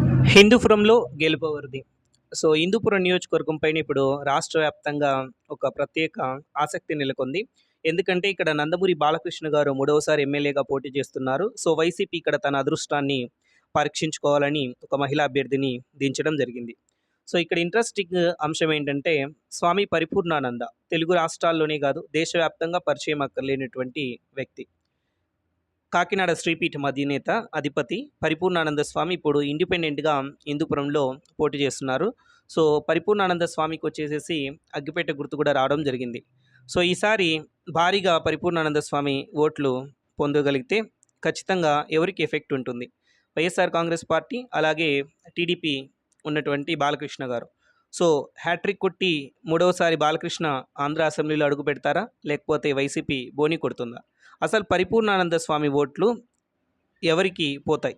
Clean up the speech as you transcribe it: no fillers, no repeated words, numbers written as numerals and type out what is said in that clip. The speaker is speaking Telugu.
హిందూపురంలో గెలుపవరిది. సో, హిందూపురం నియోజకవర్గం పైన ఇప్పుడు రాష్ట్ర వ్యాప్తంగా ఒక ప్రత్యేక ఆసక్తి నెలకొంది. ఎందుకంటే ఇక్కడ నందమూరి బాలకృష్ణ గారు మూడవసారి ఎమ్మెల్యేగా పోటీ చేస్తున్నారు. సో, వైసీపీ ఇక్కడ తన అదృష్టాన్ని పరీక్షించుకోవాలని ఒక మహిళా అభ్యర్థిని దించడం జరిగింది. సో, ఇక్కడ ఇంట్రెస్టింగ్ అంశం ఏంటంటే స్వామి పరిపూర్ణానంద తెలుగు రాష్ట్రాల్లోనే కాదు దేశవ్యాప్తంగా పరిచయం అక్కర్లేనటువంటి వ్యక్తి. కాకినాడ శ్రీపీఠం అధినేత, అధిపతి పరిపూర్ణానంద స్వామి ఇప్పుడు ఇండిపెండెంట్‌గా హిందూపురంలో పోటీ చేస్తున్నారు. సో, పరిపూర్ణానంద స్వామికొచ్చేసేసి అగ్గిపెట్టె గుర్తు కూడా రావడం జరిగింది. సో, ఈసారి భారీగా పరిపూర్ణానంద స్వామి ఓట్లు పొందగలిగితే ఖచ్చితంగా ఎవరికి ఎఫెక్ట్ ఉంటుంది? వైఎస్ఆర్ కాంగ్రెస్ పార్టీ, అలాగే టీడీపీ ఉన్నటువంటి బాలకృష్ణ గారు. సో, హ్యాట్రిక్ కొట్టి మూడవసారి బాలకృష్ణ ఆంధ్ర అసెంబ్లీలో అడుగుపెడతారా? లేకపోతే వైసీపీ బోణీ కొడుతుందా? అసలు పరిపూర్ణానంద స్వామి ఓట్లు ఎవరికి పోతాయి?